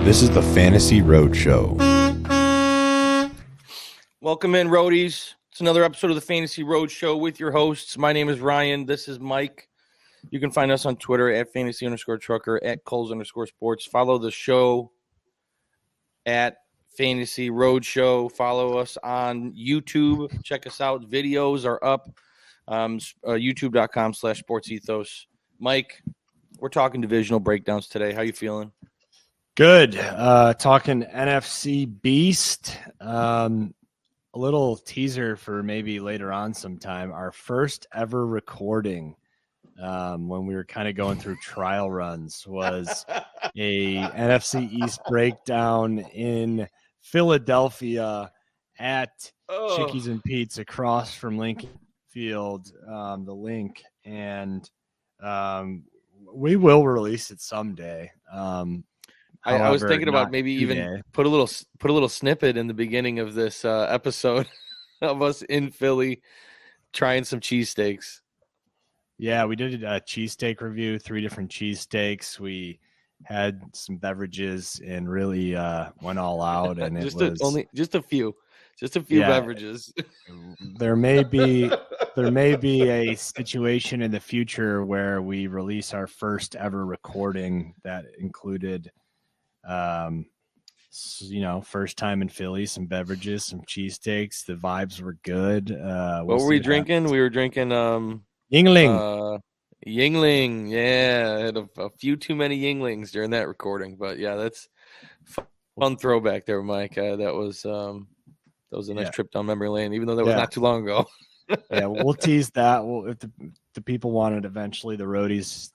This is the Fantasy Roadshow. Welcome in, Roadies. It's another episode of the Fantasy Roadshow with your hosts. My name is Ryan. This is Mike. You can find us on Twitter at fantasy_trucker, at Kulz_sports. Follow the show at Fantasy Roadshow. Follow us on YouTube. Check us out. Videos are up. YouTube.com/sportsethos. Mike, we're talking divisional breakdowns today. How you feeling? Good. Talking NFC Beast. A little teaser for maybe later on sometime. Our first ever recording when we were kind of going through trial runs was a NFC East breakdown in Philadelphia at Chickies and Pete's across from Lincoln Field, the link. And we will release it someday. I was thinking about maybe even put a little snippet in the beginning of this episode of us in Philly trying some cheesesteaks. Yeah, we did a cheesesteak review, 3 different cheesesteaks. We had some beverages and really went all out. And just a few beverages. There may be a situation in the future where we release our first ever recording that included first time in Philly, some beverages, some cheesesteaks. The vibes were good. What were we drinking? We were drinking Yingling. Yingling. Yeah, I had a few too many Yinglings during that recording, but yeah, that's fun throwback there, Mike. That was a nice trip down memory lane, even though that was not too long ago. Yeah, we'll tease that. If the people want it eventually, the roadies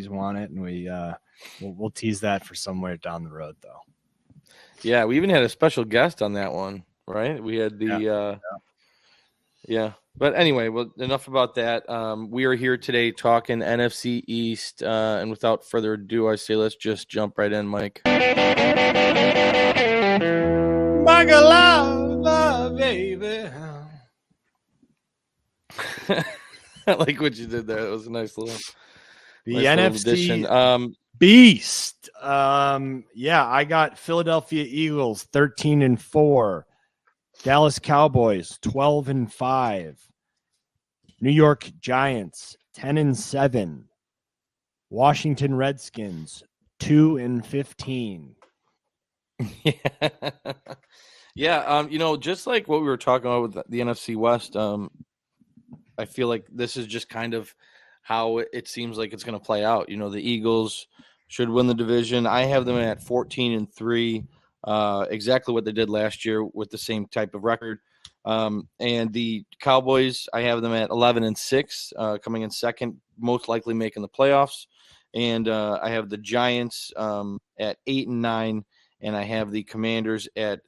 want it, and we'll tease that for somewhere down the road, though. Yeah, we even had a special guest on that one, right? We had the But anyway, well, enough about that. We are here today talking NFC East, and without further ado, I say let's just jump right in, Mike. Love, baby. I like what you did there. That was a nice little NFC Beast. I got Philadelphia Eagles 13-4, Dallas Cowboys 12-5, New York Giants 10-7, Washington Redskins 2-15. Just like what we were talking about with the NFC West, I feel like this is just kind of how it seems like it's going to play out. The Eagles should win the division. I have them at 14-3, exactly what they did last year with the same type of record. And the Cowboys, I have them at 11-6, coming in second, most likely making the playoffs. And I have the Giants at 8-9, and I have the Commanders at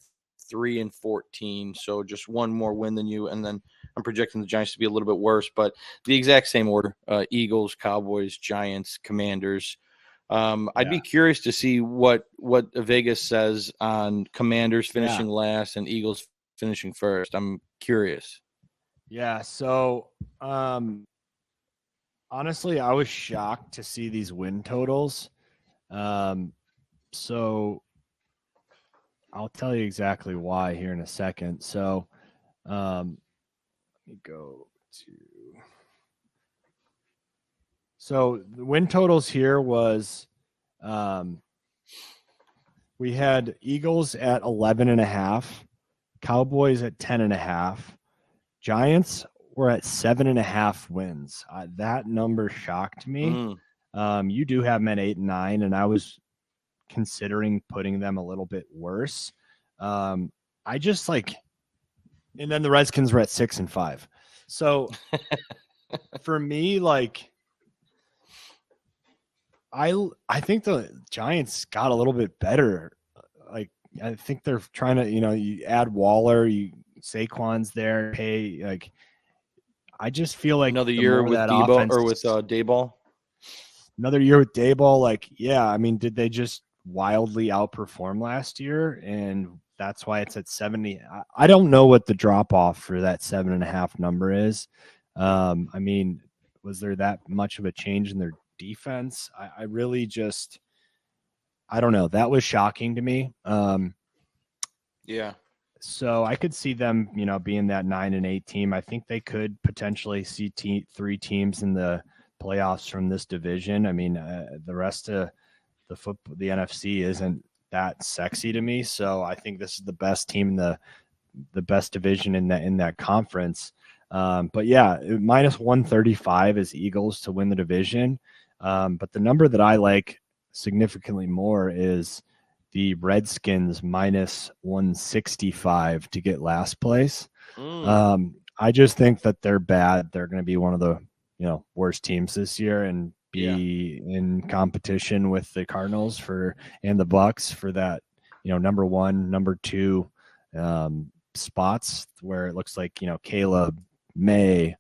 3-14. So just one more win than you, and then I'm projecting the Giants to be a little bit worse, but the exact same order: Eagles, Cowboys, Giants, Commanders. I'd be curious to see what Vegas says on Commanders finishing last and Eagles finishing first. I'm curious. Yeah. So, honestly, I was shocked to see these win totals. So I'll tell you exactly why here in a second. So, let me go to. So the win totals here was, we had Eagles at 11.5, Cowboys at 10.5, Giants were at 7.5 wins. That number shocked me. You do have them at 8-9, and I was considering putting them a little bit worse. I just and then the Redskins were at 6-5. So for me, I think the Giants got a little bit better. I think they're trying to, you add Waller, Saquon's there, I just feel like another year with Dayball or with Dayball. Another year with Dayball, did they just wildly outperform last year? And that's why it's at 70. I don't know what the drop off for that 7.5 number is. Was there that much of a change in their defense? I really just I don't know. That was shocking to me. Yeah. So I could see them, being that 9-8 team. I think they could potentially see 3 teams in the playoffs from this division. I mean, the rest of the NFC isn't that sexy to me. So I think this is the best team in the best division in that conference. But yeah, minus 135 is Eagles to win the division. But the number that I like significantly more is the Redskins minus 165 to get last place. I just think that they're bad. They're going to be one of the worst teams this year and be in competition with the Cardinals and the Bucks for that number 1, number 2 spots, where it looks like Caleb, May,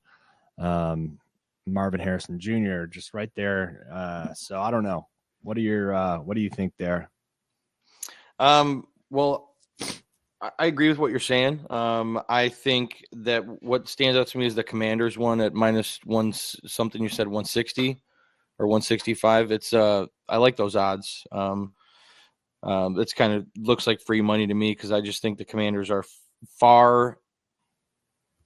Marvin Harrison Jr. just right there. So I don't know. What do you think there? Well, I agree with what you're saying. I think that what stands out to me is the Commanders one at minus one something. You said 160 or 165. It's I like those odds. It's kind of looks like free money to me because I just think the Commanders are far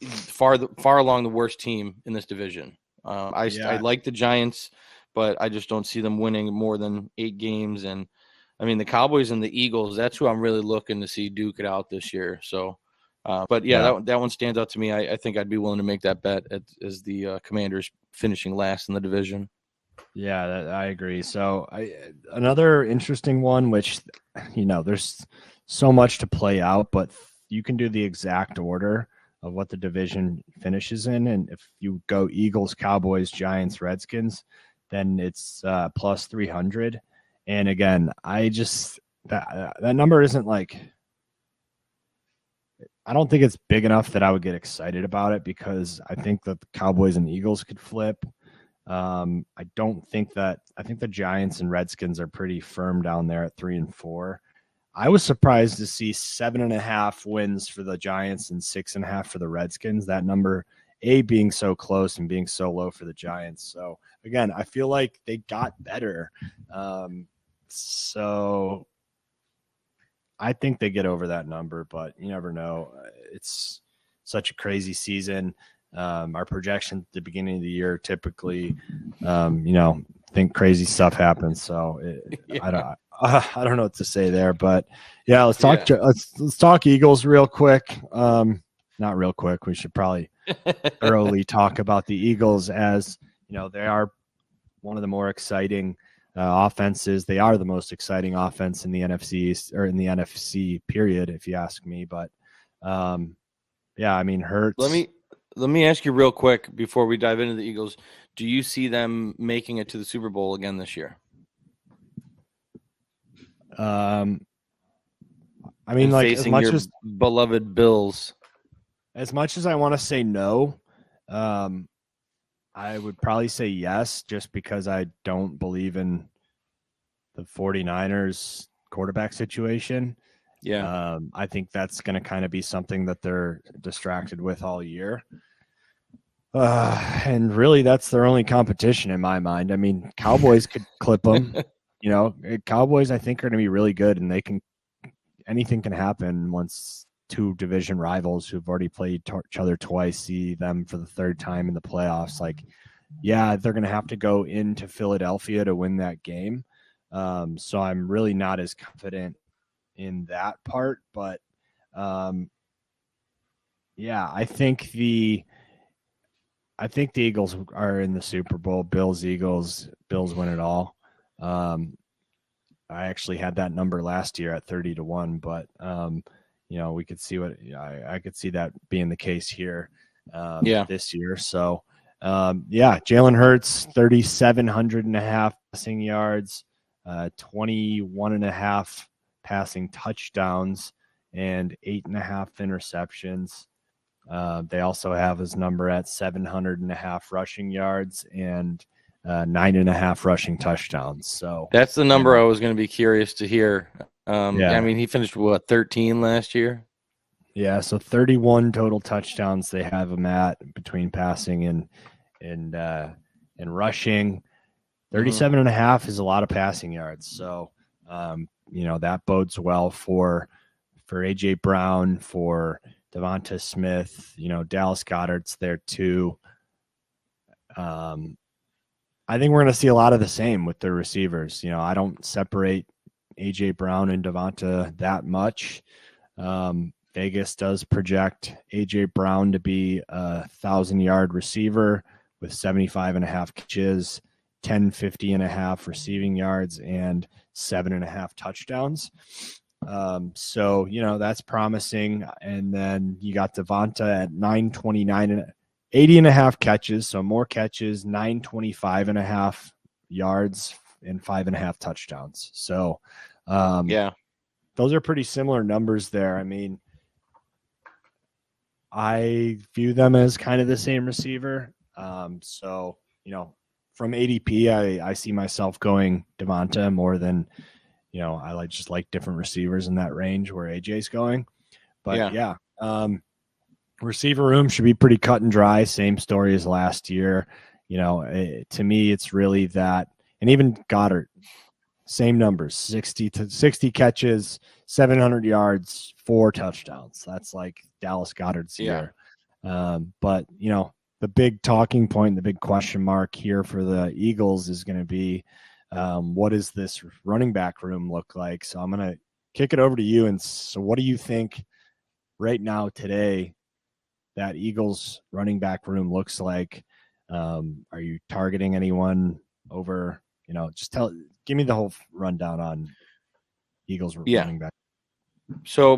along the worst team in this division. I like the Giants, but I just don't see them winning more than 8 games. And I mean, the Cowboys and the Eagles, that's who I'm really looking to see duke it out this year. So, but that one stands out to me. I think I'd be willing to make that bet as the Commanders finishing last in the division. Yeah, I agree. So another interesting one, which, there's so much to play out, but you can do the exact order of what the division finishes in. And if you go Eagles, Cowboys, Giants, Redskins, then it's plus 300. And again, I just that number isn't like, I don't think it's big enough that I would get excited about it, because I think that the Cowboys and Eagles could flip. I think the Giants and Redskins are pretty firm down there at 3 and 4. I was surprised to see 7.5 wins for the Giants and 6.5 for the Redskins. That number being so close and being so low for the Giants. So again, I feel like they got better. So I think they get over that number, but you never know. It's such a crazy season. Our projection at the beginning of the year typically, think crazy stuff happens. So I don't know what to say there, but yeah, let's talk Eagles real quick. Not real quick. We should probably thoroughly talk about the Eagles, as they are one of the more exciting offenses. They are the most exciting offense in the NFC East, or in the NFC period, if you ask me. But I mean, Hurts. Let me ask you real quick before we dive into the Eagles. Do you see them making it to the Super Bowl again this year? I mean, like, facing your beloved Bills. As much as I want to say no, I would probably say yes, just because I don't believe in the 49ers quarterback situation. Yeah. I think that's going to kind of be something that they're distracted with all year. And really, that's their only competition in my mind. I mean, Cowboys could clip them. Cowboys, I think, are going to be really good, and anything can happen once 2 division rivals who've already played each other twice see them for the 3rd time in the playoffs. Like, yeah, they're going to have to go into Philadelphia to win that game. So I'm really not as confident in that part, but I think the Eagles are in the Super Bowl. Bills win it all. I actually had that number last year at 30-1, but we could see I could see that being the case here this year. So Jalen Hurts, 3,700.5 passing yards, 21.5 passing touchdowns, and 8.5 interceptions. They also have his number at 700.5 rushing yards and 9.5 rushing touchdowns. So that's the number I was going to be curious to hear. I mean, he finished 13 last year. Yeah, so 31 total touchdowns they have him at between passing and rushing. 37.5 is a lot of passing yards. So That bodes well for AJ Brown, for Devonta Smith. Dallas Goedert's there too. I think we're going to see a lot of the same with the receivers. I don't separate AJ Brown and Devonta that much. Vegas does project AJ Brown to be a 1,000-yard receiver with 75.5 catches, 1,050.5 receiving yards, and 7.5 touchdowns. So that's promising. And then you got Devonta at 929 and 80.5 catches, so more catches, 925.5 yards, and 5.5 touchdowns. So, those are pretty similar numbers there. I mean, I view them as kind of the same receiver. So, from ADP, I see myself going Devonta more than, I just like different receivers in that range where AJ's going. But receiver room should be pretty cut and dry. Same story as last year. To me, it's really that, and even Goddard, same numbers, 60 catches, 700 yards, 4 touchdowns. That's like Dallas Goedert's year. But the big talking point, the big question mark here for the Eagles is going to be, what does this running back room look like? So I'm going to kick it over to you. And so what do you think right now today that Eagles running back room looks like? Are you targeting anyone over, give me the whole rundown on Eagles running back. So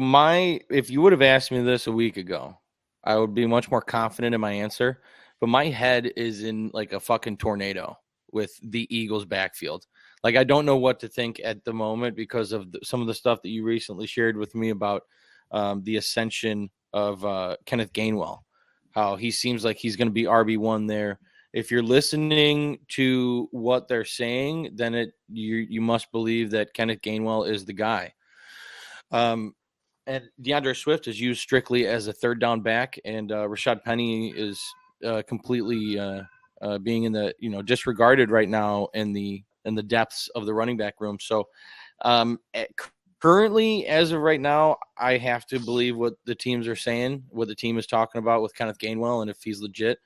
if you would have asked me this a week ago, I would be much more confident in my answer, but my head is in like a fucking tornado with the Eagles backfield. Like, I don't know what to think at the moment because of some of the stuff that you recently shared with me about the ascension of Kenneth Gainwell, how he seems like he's going to be RB1 there. If you're listening to what they're saying, then you must believe that Kenneth Gainwell is the guy. And DeAndre Swift is used strictly as a third down back, and Rashad Penny is completely being in the disregarded right now in the depths of the running back room. So currently, as of right now, I have to believe what the teams are saying, what the team is talking about with Kenneth Gainwell, and if he's legit.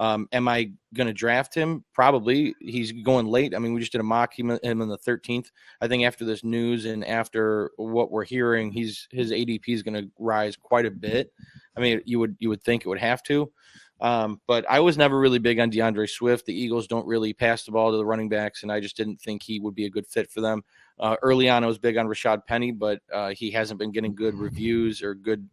Am I going to draft him? Probably. He's going late. I mean, we just did a mock him in the 13th. I think after this news and after what we're hearing, his ADP is going to rise quite a bit. I mean, you would think it would have to. But I was never really big on DeAndre Swift. The Eagles don't really pass the ball to the running backs, and I just didn't think he would be a good fit for them. Early on, I was big on Rashad Penny, but he hasn't been getting good reviews or good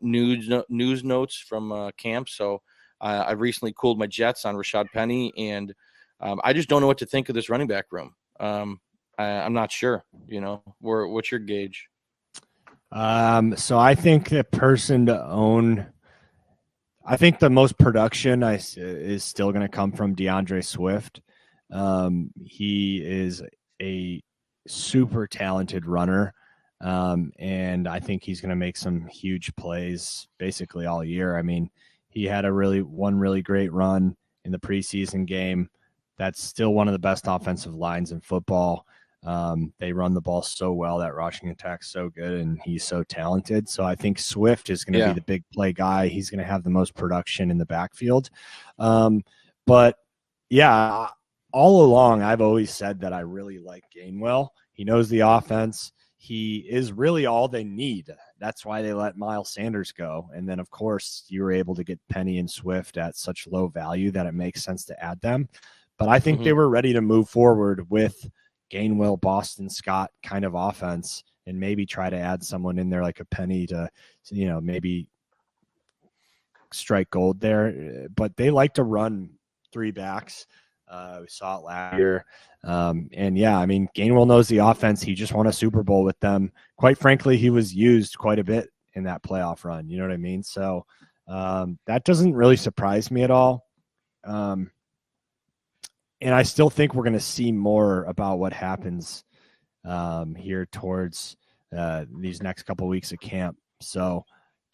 news notes from camp. So I've recently cooled my jets on Rashad Penny, and I just don't know what to think of this running back room. I'm not sure. What's your gauge? So I think the person to own, I think the most production is still going to come from DeAndre Swift. He is a super talented runner. And I think he's going to make some huge plays basically all year. I mean, he had one really great run in the preseason game. That's still one of the best offensive lines in football. They run the ball so well. That rushing attack's so good, and he's so talented. So I think Swift is going to be the big play guy. He's going to have the most production in the backfield. But yeah, all along, I've always said that I really like Gainwell. He knows the offense. He is really all they need. That's why they let Miles Sanders go. And then, of course, you were able to get Penny and Swift at such low value that it makes sense to add them. But I think they were ready to move forward with Gainwell, Boston Scott kind of offense and maybe try to add someone in there like a Penny to, maybe strike gold there. But they like to run 3 backs. We saw it last year. And yeah, I mean, Gainwell knows the offense. He just won a Super Bowl with them. Quite frankly, he was used quite a bit in that playoff run. You know what I mean? So that doesn't really surprise me at all. And I still think we're going to see more about what happens here towards these next couple of weeks of camp. So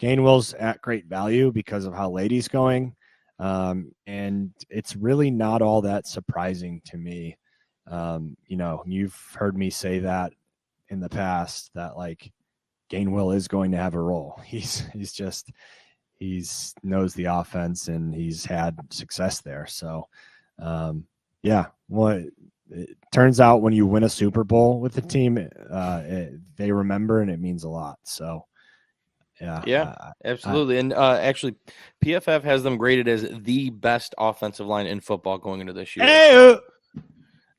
Gainwell's at great value because of how late he's going. And it's really not all that surprising to me. You've heard me say that in the past, that like Gainwell is going to have a role. He's knows the offense and he's had success there. So, it turns out when you win a Super Bowl with the team, they remember and it means a lot. So, absolutely. And actually, PFF has them graded as the best offensive line in football going into this year. Hey!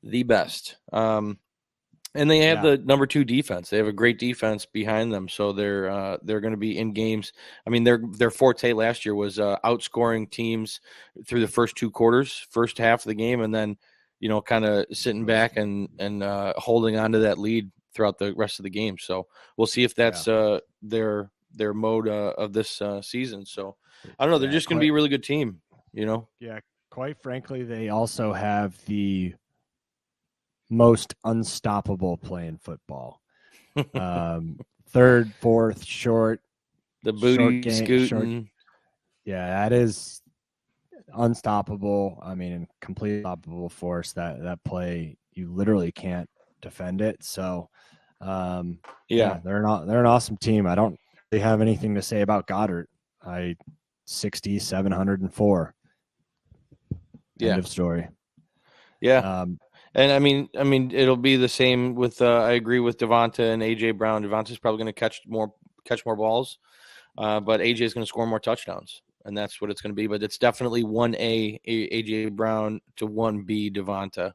The best. And they have the number 2 defense. They have a great defense behind them, so they're going to be in games. I mean, their forte last year was outscoring teams through the first 2 quarters, first half of the game, and then kind of sitting back and holding on to that lead throughout the rest of the game. So we'll see if that's their mode of this season. So I don't know. They're just going to be a really good team. Yeah, quite frankly, they also have the most unstoppable play in football. Third, fourth, short, the booty scooting. Short. Yeah, that is unstoppable. I mean, complete unstoppable force. That play, you literally can't defend it. So, they're an awesome team. I don't really have anything to say about Goddard. 704. End of story. Yeah. And I mean, it'll be the same with. I agree with Devonta and AJ Brown. Devonta's probably going to catch more balls, but AJ is going to score more touchdowns, and that's what it's going to be. But it's definitely 1A AJ Brown to 1B Devonta,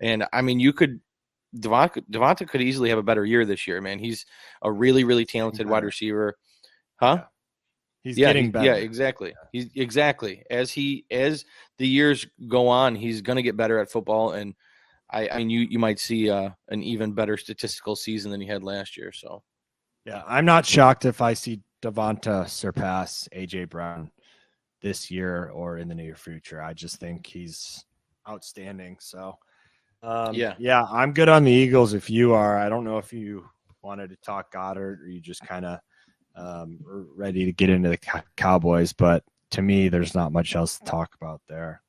and I mean, Devonta could easily have a better year this year, man. He's a really, really talented wide receiver, huh? He's getting better. Yeah, exactly. He's exactly as the years go on, he's going to get better at football, and I mean, you might see an even better statistical season than he had last year. So, yeah, I'm not shocked if I see Devonta surpass AJ Brown this year or in the near future. I just think he's outstanding. So, I'm good on the Eagles. If you are, I don't know if you wanted to talk Goddard or you just kind of ready to get into the Cowboys, but to me, there's not much else to talk about there.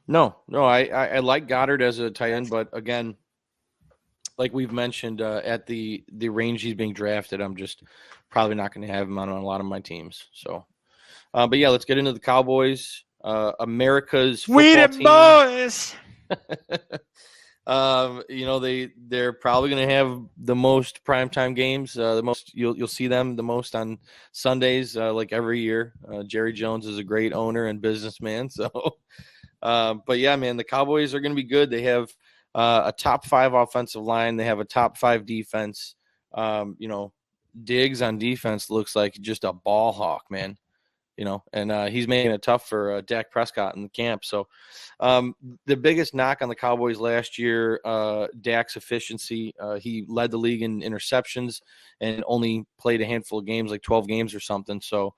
No, I like Goddard as a tight end, but again, like we've mentioned, at the range he's being drafted, I'm just probably not going to have him on a lot of my teams. So, but yeah, let's get into the Cowboys. America's football team. Boys. They're probably going to have the most primetime games. The most you'll see them the most on Sundays, like every year. Jerry Jones is a great owner and businessman, so. But yeah, man, the Cowboys are going to be good. They have a top 5 offensive line. They have a top 5 defense. Diggs on defense looks like just a ball hawk, man. And he's making it tough for Dak Prescott in the camp. So the biggest knock on the Cowboys last year, Dak's efficiency. He led the league in interceptions and only played a handful of games, like 12 games or something. So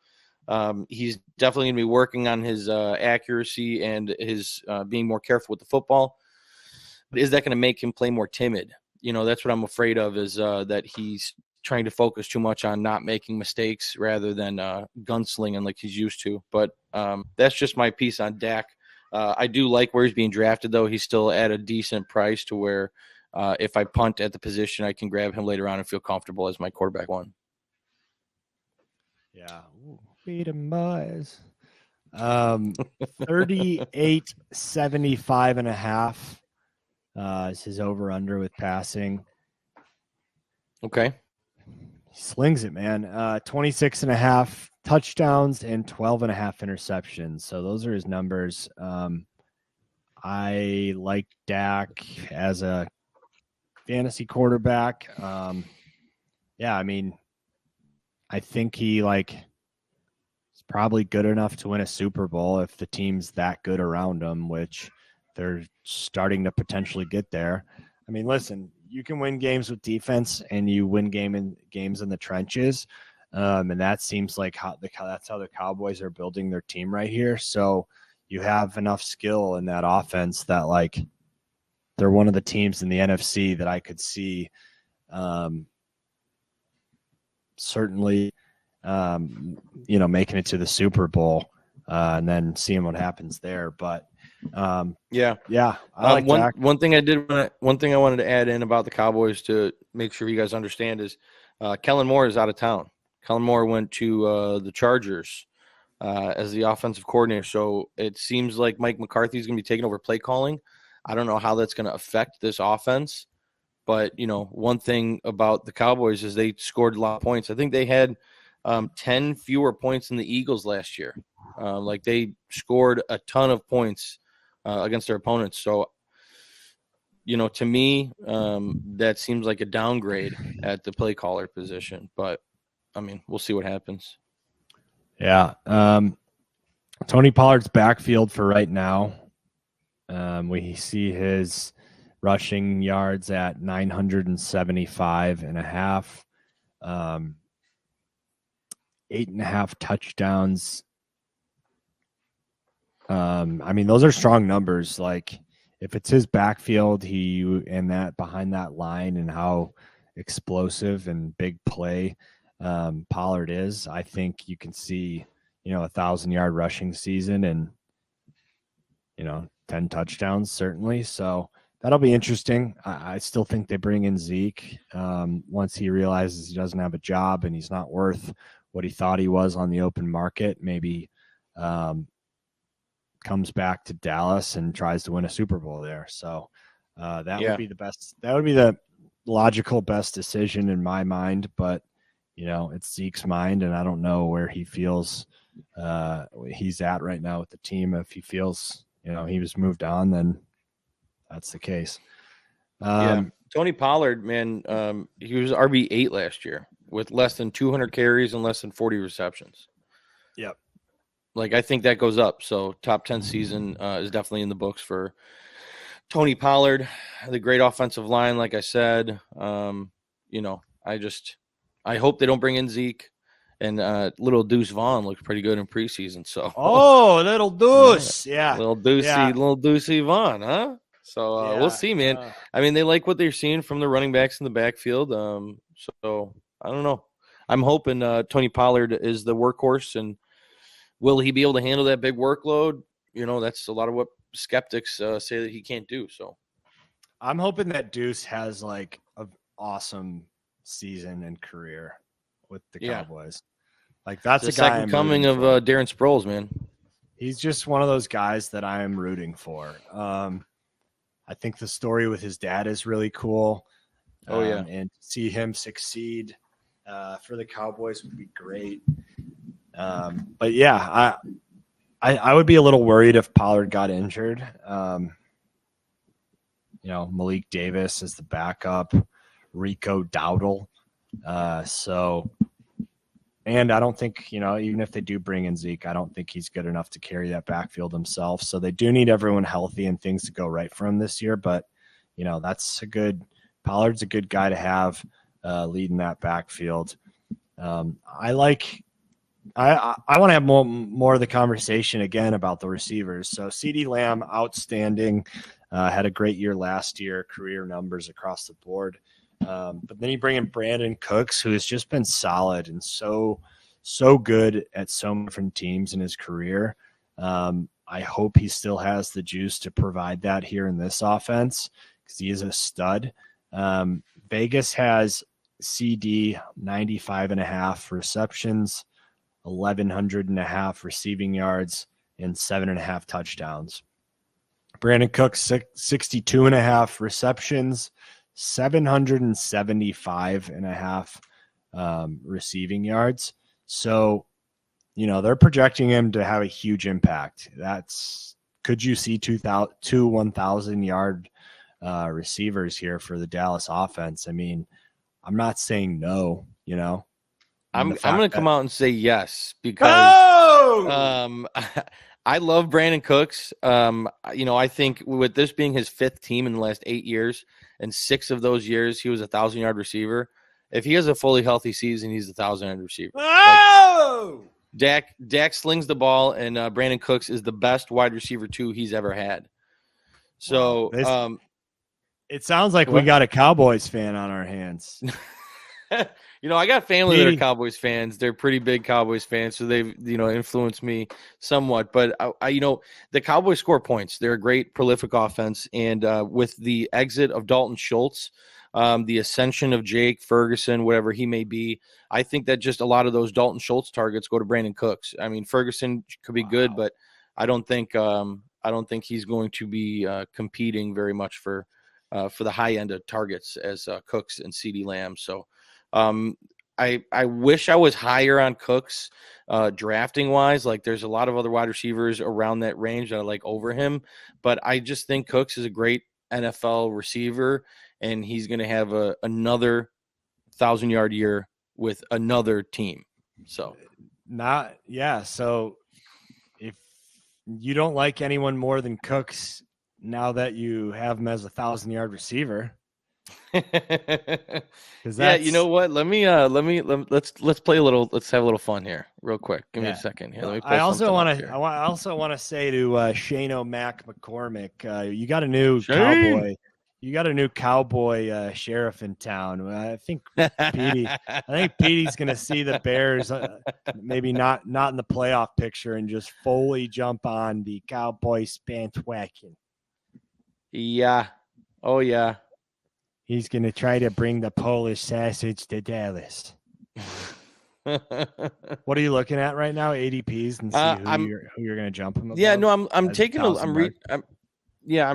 he's definitely going to be working on his accuracy and his being more careful with the football. But is that going to make him play more timid? That's what I'm afraid of, is that he's trying to focus too much on not making mistakes rather than gunslinging like he's used to. But that's just my piece on Dak. I do like where he's being drafted, though. He's still at a decent price to where if I punt at the position, I can grab him later on and feel comfortable as my quarterback one. Yeah. Beat him, boys. 38.75.5 is his over-under with passing. Okay. He slings it, man. 26.5 touchdowns and 12.5 interceptions. So those are his numbers. I like Dak as a fantasy quarterback. I mean, I think he probably good enough to win a Super Bowl if the team's that good around him, which they're starting to potentially get there. I mean, listen, you can win games with defense and you win games in the trenches. And that seems like that's how the Cowboys are building their team right here. So you have enough skill in that offense that they're one of the teams in the NFC that I could see certainly making it to the Super Bowl and then seeing what happens there. But Yeah. I like Dak. One thing I wanted to add in about the Cowboys to make sure you guys understand is Kellen Moore is out of town. Kellen Moore went to the Chargers as the offensive coordinator. So it seems like Mike McCarthy is going to be taking over play calling. I don't know how that's going to affect this offense. But, one thing about the Cowboys is they scored a lot of points. I think they had 10 fewer points than the Eagles last year. They scored a ton of points against their opponents. So, to me, that seems like a downgrade at the play caller position. But, we'll see what happens. Yeah. Tony Pollard's backfield for right now. We see his rushing yards at 975.5, 8.5 touchdowns. Those are strong numbers. Like, if it's his backfield, and that behind that line and how explosive and big play Pollard is, I think you can see, 1,000-yard rushing season and 10 touchdowns certainly. So that'll be interesting. I still think they bring in Zeke once he realizes he doesn't have a job and he's not worth what he thought he was on the open market. Maybe comes back to Dallas and tries to win a Super Bowl there. So that would be the best. That would be the logical best decision in my mind. But it's Zeke's mind, and I don't know where he feels he's at right now with the team. If he feels he was moved on, then that's the case. Tony Pollard, man, he was RB8 last year with less than 200 carries and less than 40 receptions. Yep. I think that goes up. So top 10 season is definitely in the books for Tony Pollard. The great offensive line, like I said. I hope they don't bring in Zeke. And little Deuce Vaughn looks pretty good in preseason. So little Deuce, little Deucey Vaughn, huh? So we'll see, man. They like what they're seeing from the running backs in the backfield. So I don't know. I'm hoping Tony Pollard is the workhorse, and will he be able to handle that big workload? That's a lot of what skeptics say that he can't do. So I'm hoping that Deuce has an awesome season and career with the Cowboys. That's the a guy second coming of Darren Sproles, man. He's just one of those guys that I am rooting for. I think the story with his dad is really cool. And to see him succeed for the Cowboys would be great. But yeah, I would be a little worried if Pollard got injured. Malik Davis is the backup, Rico Dowdle. And I don't think, even if they do bring in Zeke, I don't think he's good enough to carry that backfield himself. So they do need everyone healthy and things to go right for him this year. But, Pollard's a good guy to have leading that backfield. I want to have more of the conversation again about the receivers. So CeeDee Lamb, outstanding, had a great year last year, career numbers across the board. But then you bring in Brandon Cooks, who has just been solid and so good at so many different teams in his career. I hope he still has the juice to provide that here in this offense because he is a stud. Vegas has CD 95.5 receptions, 1,100.5 receiving yards, and 7.5 touchdowns. Brandon Cooks 62.5 receptions, 775.5 receiving yards. So, they're projecting him to have a huge impact. Could you see two 1,000-yard receivers here for the Dallas offense? I'm not saying no, I'm going to come out and say yes because I love Brandon Cooks. I think with this being his 5th team in the last 8 years, and 6 of those years he was a 1,000-yard receiver. If he has a fully healthy season, he's a 1,000-yard receiver. Oh! Dak slings the ball, and Brandon Cooks is the best wide receiver 2 he's ever had. So it sounds like we got a Cowboys fan on our hands. I got family that are Petey. Cowboys fans. They're pretty big Cowboys fans, so they've influenced me somewhat. But the Cowboys score points. They're a great prolific offense, and with the exit of Dalton Schultz, the ascension of Jake Ferguson, whatever he may be, I think that just a lot of those Dalton Schultz targets go to Brandon Cooks. I mean, Ferguson could be good, but I don't think he's going to be competing very much for the high end of targets as Cooks and CeeDee Lamb. So I wish I was higher on Cooks drafting wise. Like there's a lot of other wide receivers around that range that I like over him, but I just think Cooks is a great NFL receiver, and he's going to have another 1,000-yard year with another team. So So if you don't like anyone more than Cooks now that you have him as a 1,000-yard receiver. Yeah, you know what? Let's play a little. Let's have a little fun here, real quick. Give me a second here. Let me. I also want to say to Shane O'Mac McCormick, you got a new cowboy. You got a new cowboy sheriff in town. I think Petey's going to see the Bears, maybe not in the playoff picture, and just fully jump on the Cowboys bandwagon. Yeah. Oh yeah. He's going to try to bring the Polish sausage to Dallas. What are you looking at right now? ADPs and see who you're going to jump him. Yeah, no, I'm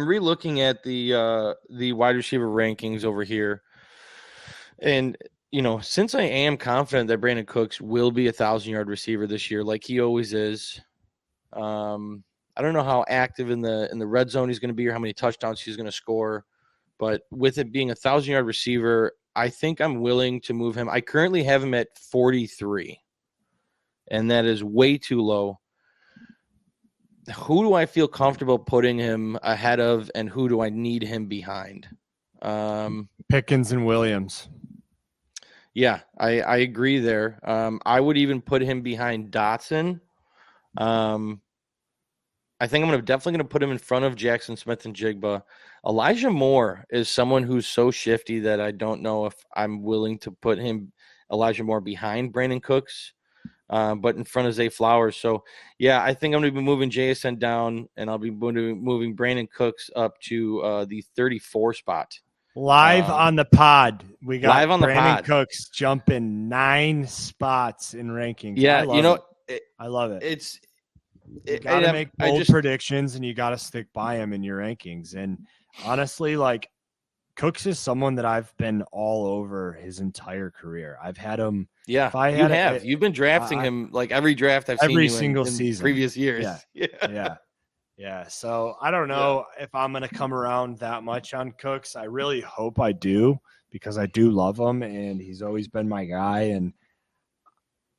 re-looking at the wide receiver rankings over here, and since I am confident that Brandon Cooks will be a 1,000-yard receiver this year, like he always is. I don't know how active in the red zone he's going to be or how many touchdowns he's going to score. But with it being a 1,000-yard receiver, I think I'm willing to move him. I currently have him at 43, and that is way too low. Who do I feel comfortable putting him ahead of, and who do I need him behind? Pickens and Williams. Yeah, I agree there. I would even put him behind Dotson. I think I'm definitely going to put him in front of Jackson Smith and Jigba. Elijah Moore is someone who's so shifty that I don't know if I'm willing to put Elijah Moore behind Brandon Cooks, but in front of Zay Flowers. So, yeah, I think I'm going to be moving JSN down, and I'll be moving Brandon Cooks up to the 34 spot. Live on the pod. We got live on Brandon the pod. Cooks jumping 9 spots in rankings. Yeah, I love it. You got to make bold predictions, and you got to stick by him in your rankings. And honestly, like, Cooks is someone that I've been all over his entire career. I've had him. Yeah, you've been drafting him like every draft I've seen every you single in season, previous years. Yeah. So I don't know if I'm going to come around that much on Cooks. I really hope I do, because I do love him, and he's always been my guy. And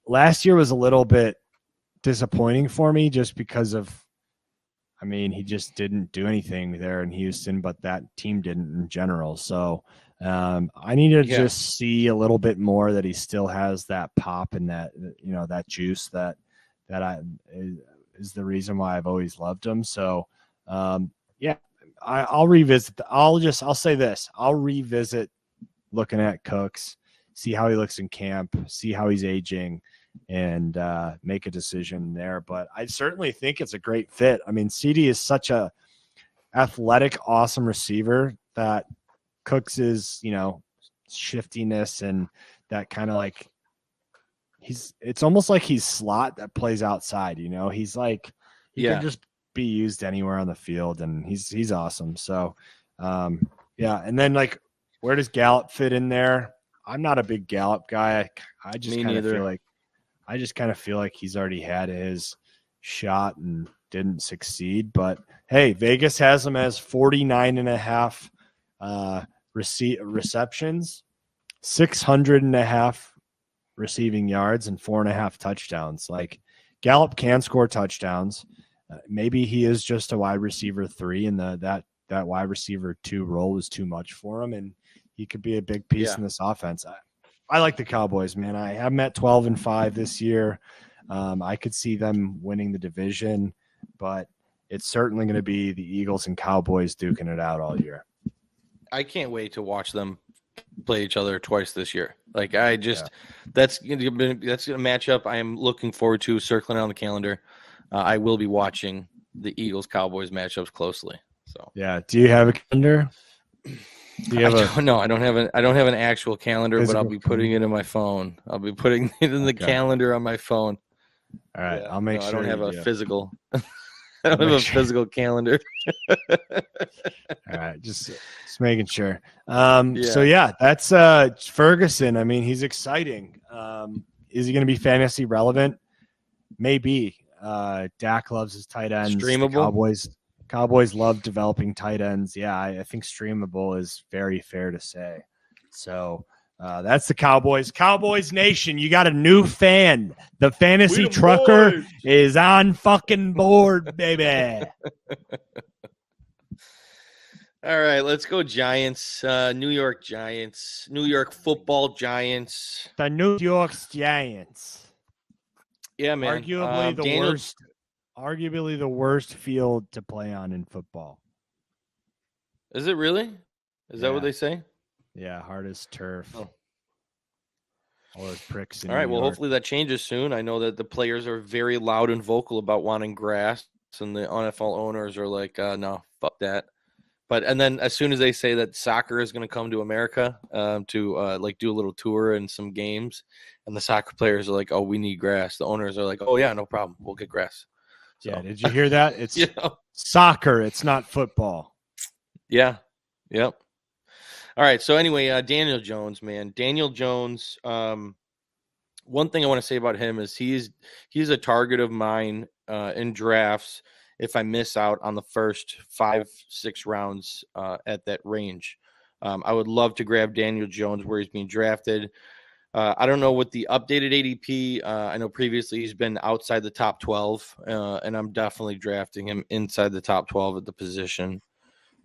last year was a little bit disappointing for me just because of, he just didn't do anything there in Houston, but that team didn't in general. So I need to just see a little bit more that he still has that pop and that, that juice that is the reason why I've always loved him. So I'll revisit. I'll say this. I'll revisit looking at Cooks, see how he looks in camp, see how he's aging, and make a decision there. But I certainly think it's a great fit. CeeDee is such a athletic, awesome receiver that Cooks is, shiftiness and that kind of like it's almost like he's slot that plays outside. He's like he can just be used anywhere on the field, and he's awesome. So and then like, where does Gallup fit in there? I'm not a big Gallup guy. I just kind of feel like he's already had his shot and didn't succeed. But hey, Vegas has him as 49.5 receptions, 600.5 receiving yards, and 4.5 touchdowns. Like, Gallup can score touchdowns. Maybe he is just a wide receiver 3, and that wide receiver 2 role is too much for him, and he could be a big piece in this offense. I like the Cowboys, man. I have them at 12-5 this year. I could see them winning the division, but it's certainly going to be the Eagles and Cowboys duking it out all year. I can't wait to watch them play each other twice this year. Like that's gonna match up. I am looking forward to circling on the calendar. I will be watching the Eagles Cowboys matchups closely. So yeah. Do you have a calendar? Do you have I don't have an actual calendar, but I'll be physical putting it in my phone. I'll be putting it in the calendar on my phone. All right, I'll make sure. I don't have a do. physical. I don't have a physical calendar. All right, just making sure. So yeah, that's Ferguson. I mean, he's exciting. Is he going to be fantasy relevant? Maybe. Dak loves his tight ends. Streamable. Cowboys love developing tight ends. Yeah, I think streamable is very fair to say. So that's the Cowboys. Cowboys Nation, you got a new fan. The fantasy trucker is on fucking board, baby. All right, let's go Giants. New York Giants. New York Football Giants. The New York Giants. Yeah, man. Arguably the worst field to play on in football. Is it really? Is that what they say? Yeah, hardest turf. Oh. All those pricks in All right, New well, York. hopefully that changes soon. I know that the players are very loud and vocal about wanting grass, and the NFL owners are like, no, fuck that. And then as soon as they say that soccer is going to come to America to do a little tour and some games, and the soccer players are like, oh, we need grass. The owners are like, oh, yeah, no problem. We'll get grass. So, yeah, did you hear that? It's soccer. It's not football. Yeah. Yep. All right. So anyway, Daniel Jones, man. Daniel Jones. One thing I want to say about him is he's a target of mine in drafts if I miss out on the first 5-6 rounds at that range. I would love to grab Daniel Jones where he's being drafted. I don't know what the updated ADP. I know previously he's been outside the top 12, and I'm definitely drafting him inside the top 12 at the position.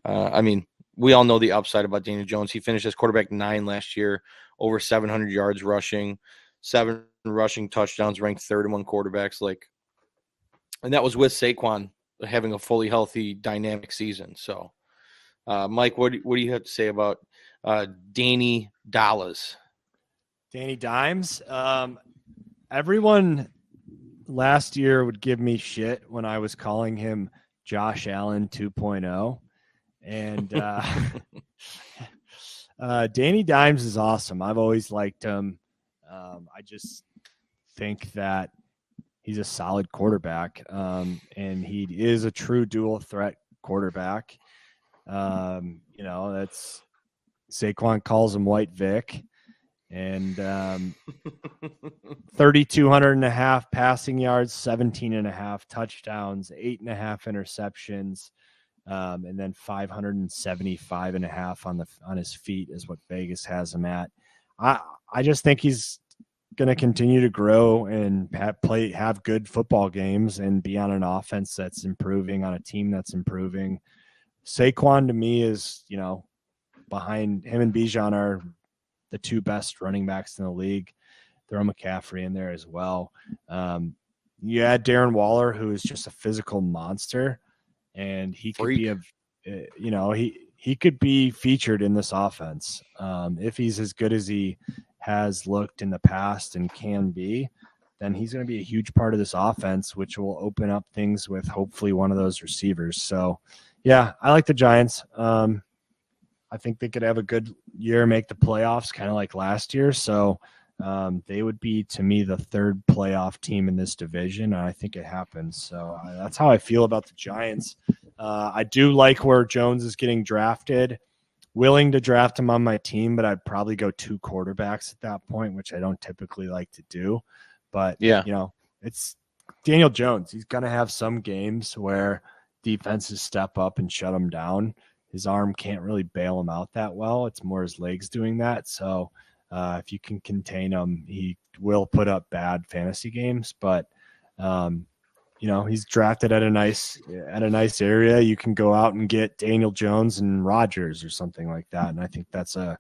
I mean, we all know the upside about Daniel Jones. He finished as quarterback 9 last year, over 700 yards rushing, 7 rushing touchdowns, ranked third among quarterbacks. And that was with Saquon having a fully healthy, dynamic season. So, Mike, what do you have to say about Danny Dollars? Danny Dimes. Everyone last year would give me shit when I was calling him Josh Allen 2.0. And Danny Dimes is awesome. I've always liked him. I just think that he's a solid quarterback, and he is a true dual threat quarterback. That's Saquon calls him White Vic. And 3,200.5 passing yards, 17.5 touchdowns, 8.5 interceptions, and then 575.5 on his feet is what Vegas has him at. I just think he's going to continue to grow and have good football games and be on an offense that's improving, on a team that's improving. Saquon to me is, behind him and Bijan are the 2 best running backs in the league. Throw McCaffrey in there as well. You add Darren Waller, who is just a physical monster, and he could be he could be featured in this offense. If he's as good as he has looked in the past and can be, then he's going to be a huge part of this offense, which will open up things with hopefully one of those receivers. So, yeah, I like the Giants. I think they could have a good year, make the playoffs, kind of like last year. So they would be, to me, the 3rd playoff team in this division, and I think it happens. So that's how I feel about the Giants. I do like where Jones is getting drafted. Willing to draft him on my team, but I'd probably go 2 quarterbacks at that point, which I don't typically like to do. But, it's Daniel Jones. He's going to have some games where defenses step up and shut him down. His arm can't really bail him out that well. It's more his legs doing that. So if you can contain him, he will put up bad fantasy games. But he's drafted at a nice area. You can go out and get Daniel Jones and Rodgers or something like that, and I think that's a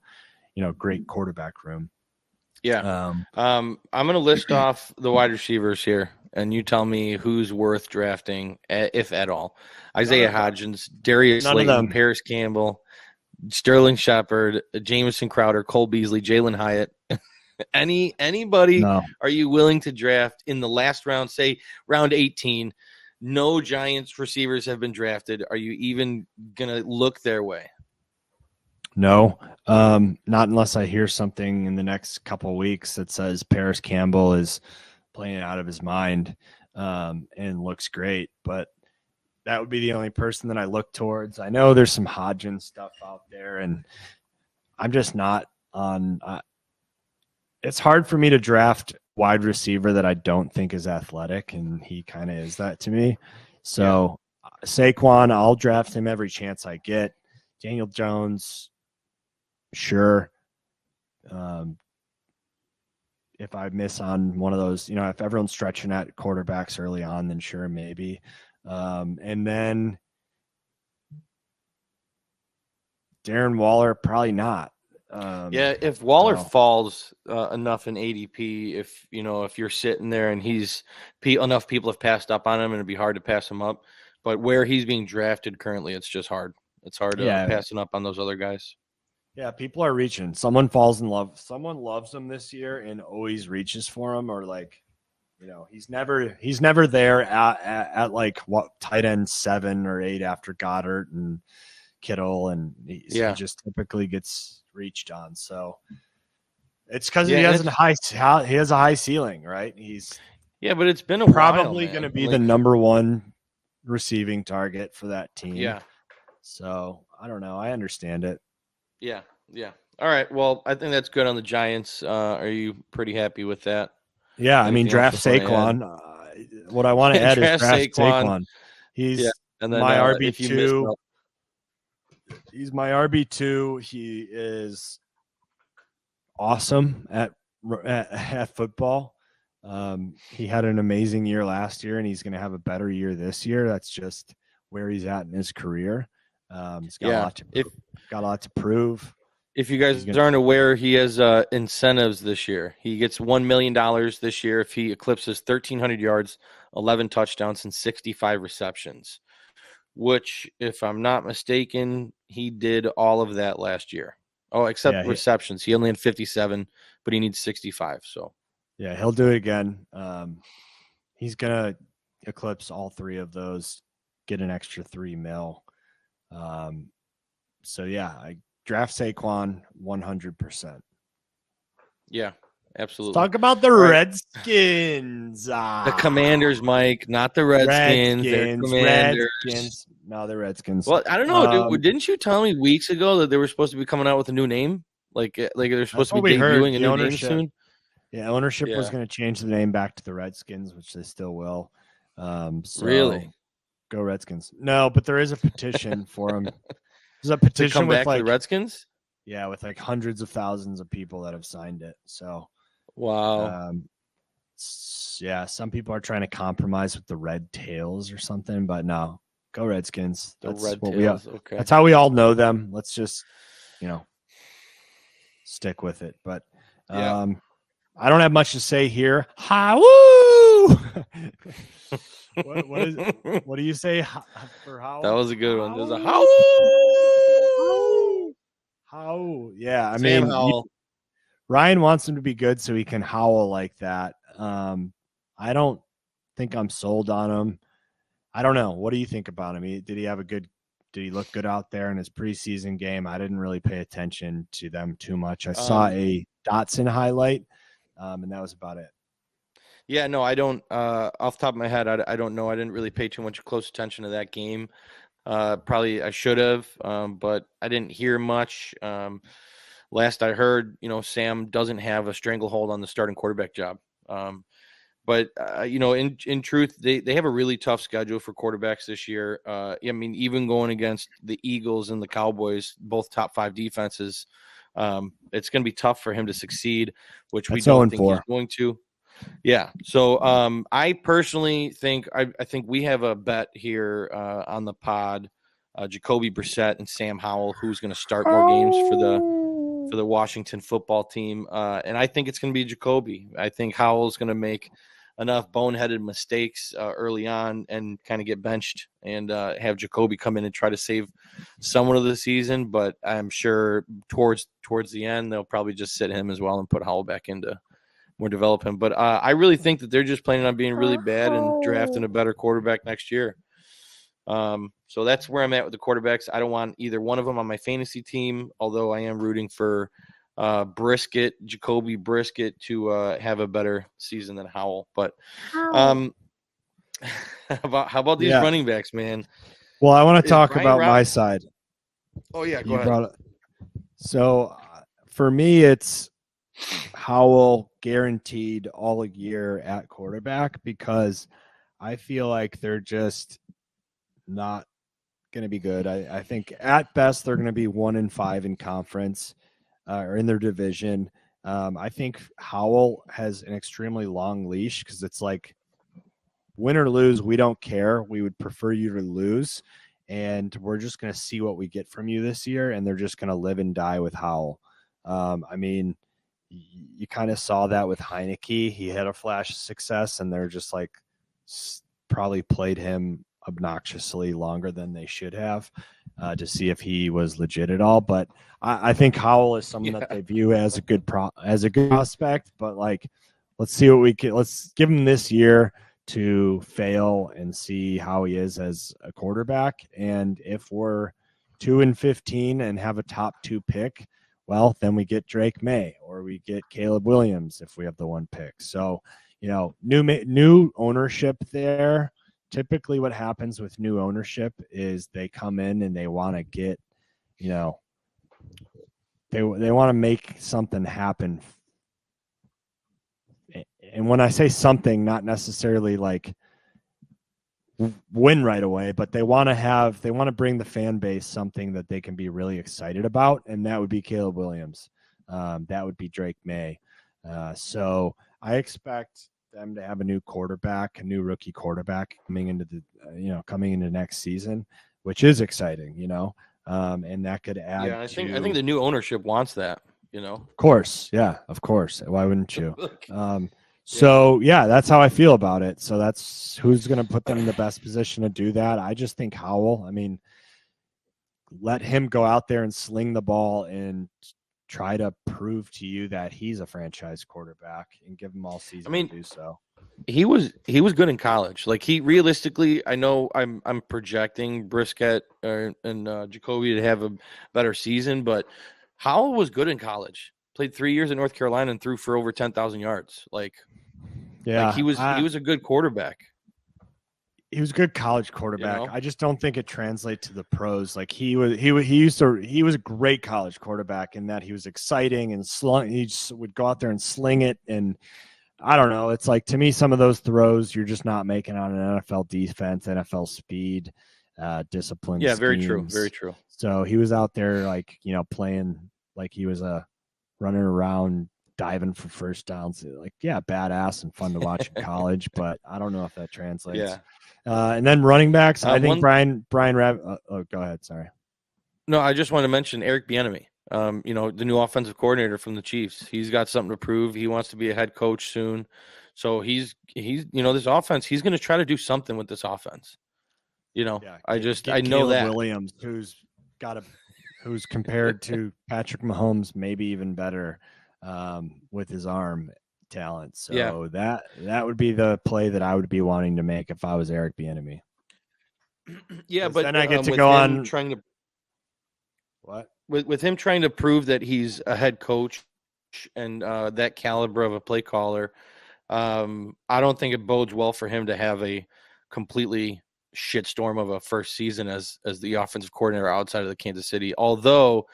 great quarterback room. Yeah. I'm going to list off the wide receivers here, and you tell me who's worth drafting, if at all. Isaiah Hodgins, Darius Slayton, Paris Campbell, Sterling Shepard, Jamison Crowder, Cole Beasley, Jalen Hyatt. Anybody No. are you willing to draft in the last round, say round 18? No Giants receivers have been drafted. Are you even going to look their way? No, not unless I hear something in the next couple of weeks that says Paris Campbell is playing out of his mind and looks great. But that would be the only person that I look towards. I know there's some Hodgins stuff out there, and I'm just not on. It's hard for me to draft wide receiver that I don't think is athletic, and he kind of is that to me. So Saquon, I'll draft him every chance I get. Daniel Jones, sure. If I miss on one of those, if everyone's stretching at quarterbacks early on, then sure, maybe. And then Darren Waller, probably not. If Waller falls enough in ADP, if you're sitting there and enough people have passed up on him, and it'd be hard to pass him up. But where he's being drafted currently, it's just hard. It's hard to passing up on those other guys. Yeah, people are reaching. Someone falls in love. Someone loves him this year and always reaches for him, or he's never there at like what tight end 7 or 8 after Goddard and Kittle, and he just typically gets reached on. So it's because he has a high ceiling, right? But it's been probably going to be the number one receiving target for that team. Yeah. So I don't know. I understand it. Yeah. All right. Well, I think that's good on the Giants. Are you pretty happy with that? Yeah. Anything draft Saquon. What I want to add is draft Saquon. He's my RB2. He's my RB2. He is awesome at football. He had an amazing year last year, and he's going to have a better year this year. That's just where he's at in his career. He's got a lot to prove. If you guys aren't aware, he has incentives this year. He gets $1 million this year if he eclipses 1,300 yards, 11 touchdowns, and 65 receptions, which, if I'm not mistaken, he did all of that last year. Oh, except receptions. He only had 57, but he needs 65. So, yeah, he'll do it again. He's going to eclipse all 3 of those, get an extra $3 million. I draft Saquon 100%. Yeah, absolutely. Let's talk about the Redskins. The Commanders, Mike, not the Redskins. They're Commanders. Redskins. No, the Redskins. Well, I don't know. Didn't you tell me weeks ago that they were supposed to be coming out with a new name? Like they're supposed to be debuting a new name soon? Yeah, ownership was going to change the name back to the Redskins, which they still will. Really? Go Redskins. No, but there is a petition for them. There's a petition to come with back to the Redskins? Yeah, with like hundreds of thousands of people that have signed it. So, wow. Some people are trying to compromise with the Red Tails or something, but no, go Redskins. Okay. That's how we all know them. Let's just, stick with it. But I don't have much to say here. How? What do you say for how? That was a good one. There's a how. How? Yeah, I mean, Ryan wants him to be good so he can howl like that. I don't think I'm sold on him. I don't know. What do you think about him? Did he look good out there in his preseason game? I didn't really pay attention to them too much. I saw a Dotson highlight, and that was about it. Yeah, no, I don't. Off the top of my head, I don't know. I didn't really pay too much close attention to that game. Probably I should have, but I didn't hear much. Last I heard, Sam doesn't have a stranglehold on the starting quarterback job. But in truth, they have a really tough schedule for quarterbacks this year. I mean, even going against the Eagles and the Cowboys, both top 5 defenses, it's going to be tough for him to succeed, which we don't think he's going to. Yeah. So I personally think I think we have a bet here on the pod, Jacoby Brissett and Sam Howell, who's going to start more games for the Washington football team. And I think it's going to be Jacoby. I think Howell's going to make enough boneheaded mistakes early on and kind of get benched and have Jacoby come in and try to save someone of the season. But I'm sure towards the end, they'll probably just sit him as well and put Howell back into more development. But I really think that they're just planning on being really bad and drafting a better quarterback next year. So that's where I'm at with the quarterbacks. I don't want either one of them on my fantasy team, although I am rooting for Jacoby Brisket to have a better season than Howell. But how about these running backs, man? Well, I want to talk about my side. Oh yeah, go ahead. So for me, it's Howell guaranteed all year at quarterback because I feel like they're just not going to be good. I think at best they're going to be 1-5 in conference or in their division. I think Howell has an extremely long leash because it's like win or lose, we don't care. We would prefer you to lose, and we're just going to see what we get from you this year, and they're just going to live and die with Howell. I mean, you kind of saw that with Heineke. He had a flash of success, and they're just like probably played him obnoxiously longer than they should have to see if he was legit at all. But I think Howell is someone that they view as a good prospect. But like, let's see what we can. Let's give him this year to fail and see how he is as a quarterback. And if we're 2-15 and have a top 2 pick, well, then we get Drake May or we get Caleb Williams if we have the 1 pick. So, new ownership there. Typically what happens with new ownership is they come in and they want to get, they want to make something happen. And when I say something, not necessarily like win right away, but they want to bring the fan base something that they can be really excited about. And that would be Caleb Williams. That would be Drake May. So I expect them to have a new rookie quarterback coming into next season, which is exciting, and that could add. Yeah, I think the new ownership wants that, Of course. Yeah, of course. Why wouldn't you? So that's how I feel about it. So that's who's going to put them in the best position to do that. I just think Howell, let him go out there and sling the ball and try to prove to you that he's a franchise quarterback and give him all season to do so. He was good in college. Like he realistically, I know I'm projecting Brisket and Jacoby to have a better season, but Howell was good in college. Played 3 years in North Carolina and threw for over 10,000 yards. He was a good quarterback. He was a good college quarterback. I just don't think it translates to the pros. Like he was a great college quarterback in that he was exciting and he just would go out there and sling it. And I don't know. It's like, to me, some of those throws you're just not making on an NFL defense, NFL speed, discipline. Yeah, schemes. very true. Very true. So he was out there playing like he was running around, diving for first downs. Badass and fun to watch in college, but I don't know if that translates. Yeah. And then running backs, I think Brian Rabb. Go ahead. Sorry. No, I just want to mention Eric Bieniemy. The new offensive coordinator from the Chiefs. He's got something to prove. He wants to be a head coach soon. So he's this offense. He's going to try to do something with this offense. I know Caleb that Williams, who's compared to Patrick Mahomes, maybe even better with his arm talent. So that would be the play that I would be wanting to make if I was Eric Bieniemy. Yeah, but then I get to go on trying to what with him trying to prove that he's a head coach and that caliber of a play caller. I don't think it bodes well for him to have a completely shitstorm of a first season as the offensive coordinator outside of the Kansas City. Although,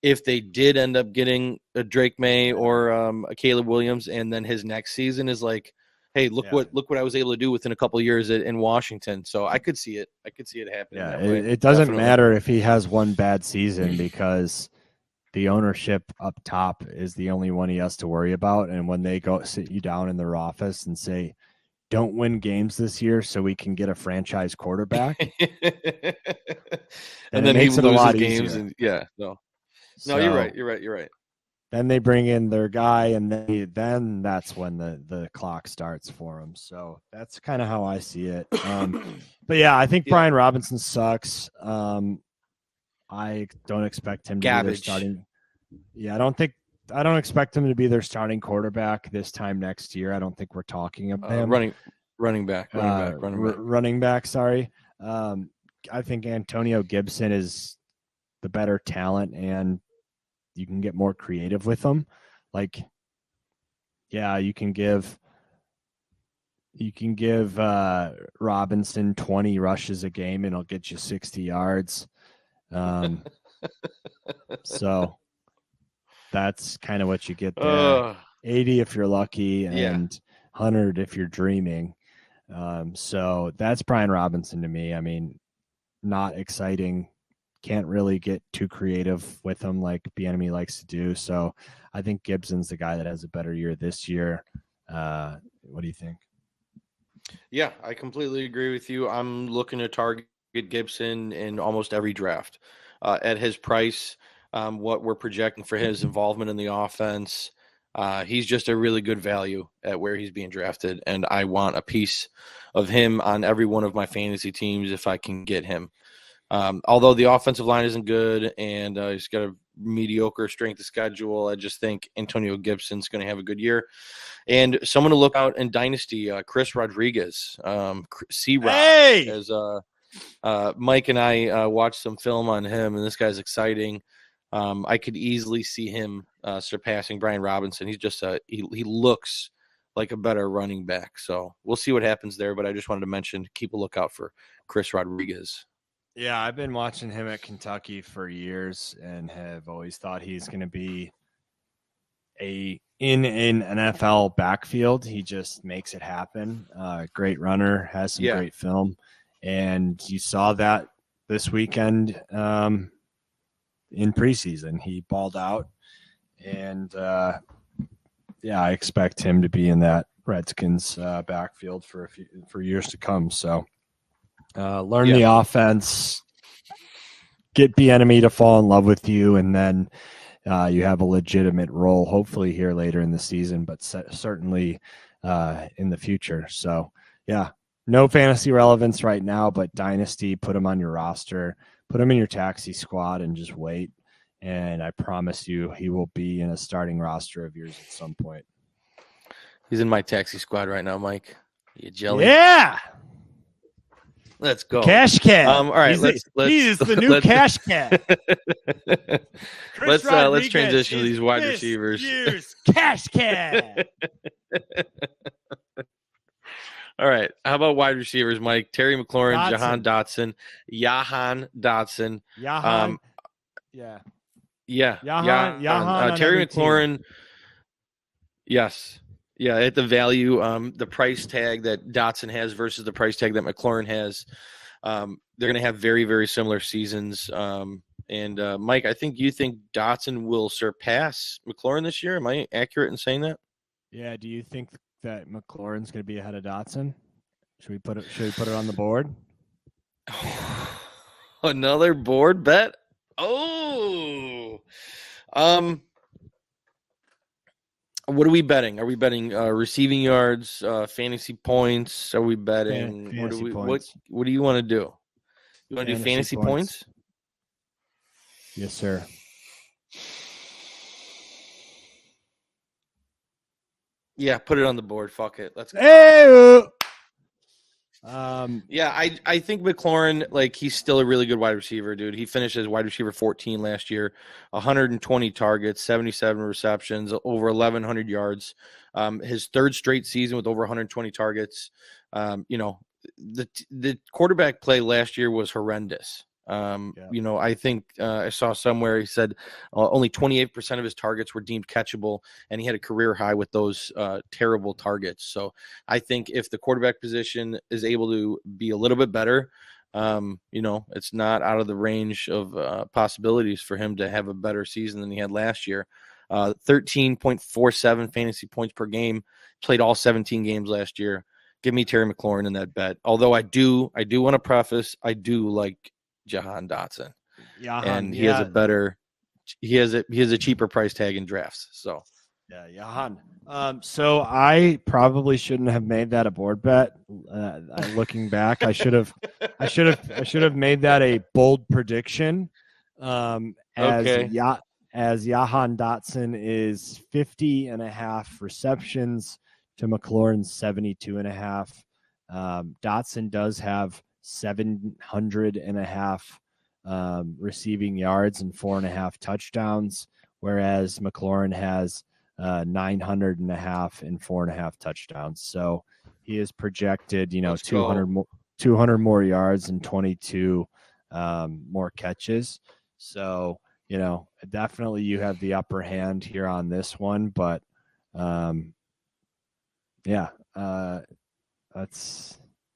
if they did end up getting a Drake May or a Caleb Williams, and then his next season is like, hey, look what I was able to do within a couple of years in Washington. So I could see it. I could see it happening. Yeah, that way. It doesn't matter if he has one bad season because the ownership up top is the only one he has to worry about. And when they go sit you down in their office and say, don't win games this year so we can get a franchise quarterback. and then he loses games. And, no, you're right. then they bring in their guy, and then that's when the clock starts for them. So that's kind of how I see it. But yeah, I think Brian Robinson sucks. I don't expect him to be their starting. Yeah, I don't expect him to be their starting quarterback this time next year. I don't think we're talking about him. Running back. Sorry. I think Antonio Gibson is the better talent, and you can get more creative with him. Like, yeah, you can give Robinson 20 rushes a game, and it'll get you 60 yards. So that's kind of what you get there. 80 if you're lucky, and 100 if you're dreaming. So that's Brian Robinson to me. I mean, not exciting. Can't really get too creative with him like Bieniemy likes to do. So I think Gibson's the guy that has a better year this year. What do you think? Yeah, I completely agree with you. I'm looking to target Gibson in almost every draft. At his price, what we're projecting for his involvement in the offense, he's just a really good value at where he's being drafted, and I want a piece of him on every one of my fantasy teams if I can get him. Although the offensive line isn't good and he's got a mediocre strength of schedule, I just think Antonio Gibson's going to have a good year. And someone to look out in Dynasty, Chris Rodriguez, C-Rock, as Mike and I watched some film on him, and this guy's exciting. I could easily see him surpassing Brian Robinson. He's just he looks like a better running back. So we'll see what happens there. But I just wanted to mention, keep a lookout for Chris Rodriguez. Yeah, I've been watching him at Kentucky for years and have always thought he's going to be in an NFL backfield. He just makes it happen. Great runner, has some great film. And you saw that this weekend in preseason. He balled out. And, I expect him to be in that Redskins backfield for years to come. So learn the offense, get Bieniemy to fall in love with you, and then you have a legitimate role, hopefully here later in the season, but certainly in the future. So, no fantasy relevance right now, but Dynasty, put him on your roster, put him in your taxi squad, and just wait. And I promise you he will be in a starting roster of yours at some point. He's in my taxi squad right now, Mike. You jelly? Yeah! Let's go. Cash cat. All right, he is the new cash cat. Let's transition to these wide receivers. Cash cat. All right. How about wide receivers, Mike? Terry McLaurin, Jahan Dotson. Terry McLaurin. Yes. Yeah, at the value, the price tag that Dotson has versus the price tag that McLaurin has, they're going to have very, very similar seasons. And Mike, I think you think Dotson will surpass McLaurin this year. Am I accurate in saying that? Yeah. Do you think that McLaurin's going to be ahead of Dotson? Should we put it on the board? Another board bet? Oh. What are we betting? Are we betting receiving yards, fantasy points? Are we betting points. What do you want to do? You want to do fantasy points? Yes, sir. Yeah, put it on the board. Fuck it. Let's go. Hey! I think McLaurin, he's still a really good wide receiver, dude. He finished as wide receiver 14 last year, 120 targets, 77 receptions, over 1,100 yards. His third straight season with over 120 targets. The quarterback play last year was horrendous. I think I saw somewhere he said only 28% of his targets were deemed catchable, and he had a career high with those terrible targets. So I think if the quarterback position is able to be a little bit better, it's not out of the range of possibilities for him to have a better season than he had last year. 13.47 fantasy points per game, played all 17 games last year. Give me Terry McLaurin in that bet. Although I do want to preface, I do like Jahan Dotson, and he has a better he has a cheaper price tag in drafts. So yeah, Johan. So I probably shouldn't have made that a board bet. Looking back, I should have made that a bold prediction. Okay. As Johan Dotson is 50.5 receptions to McLaurin's 72.5. Dotson does have 700.5 receiving yards and 4.5 touchdowns, whereas McLaurin has 900.5 and 4.5 touchdowns. So he is projected, 200 more yards and 22 more catches. So, definitely you have the upper hand here on this one, but it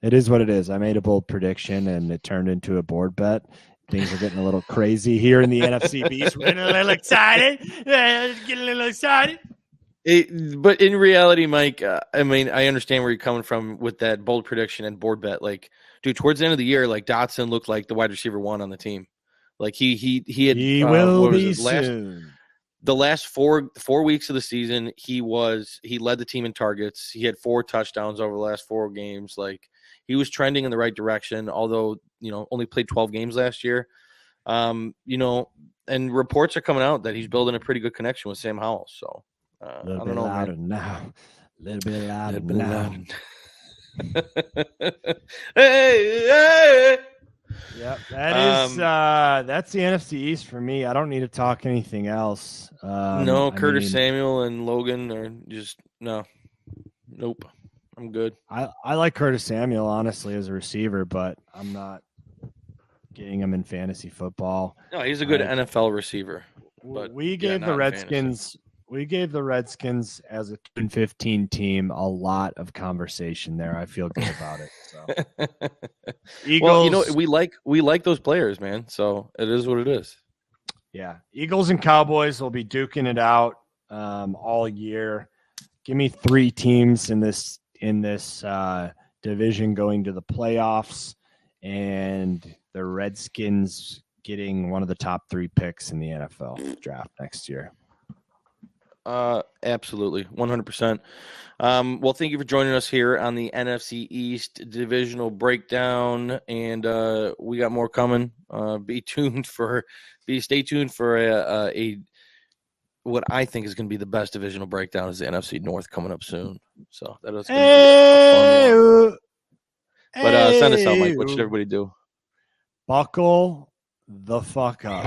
is what it is. I made a bold prediction and it turned into a board bet. Things are getting a little crazy here in the NFC East. We're getting a little excited. But in reality, Mike, I understand where you're coming from with that bold prediction and board bet. Like, dude, towards the end of the year, like Dotson looked like the wide receiver 1 on the team. Like he will be soon. The last four weeks of the season, he led the team in targets. He had 4 touchdowns over the last 4 games. Like, he was trending in the right direction, although, only played 12 games last year. And reports are coming out that he's building a pretty good connection with Sam Howell. So I don't know, man. A little bit louder now. Hey. Yep, that's the NFC East for me. I don't need to talk anything else. Curtis Samuel and Logan are just nope. I'm good. I like Curtis Samuel honestly as a receiver, but I'm not getting him in fantasy football. No, he's a good NFL receiver. But we gave the Redskins. We gave the Redskins as a 2-15 team a lot of conversation there. I feel good about it. So. Eagles, well, we like those players, man. So it is what it is. Yeah, Eagles and Cowboys will be duking it out all year. Give me 3 teams in this division going to the playoffs, and the Redskins getting one of the top 3 picks in the NFL draft next year. Absolutely, 100%. Well, thank you for joining us here on the NFC East divisional breakdown, and we got more coming. Stay tuned for a what I think is going to be the best divisional breakdown is the NFC North coming up soon. So that is going to be a fun one. But send us out, Mike. What should everybody do? Buckle the fuck up.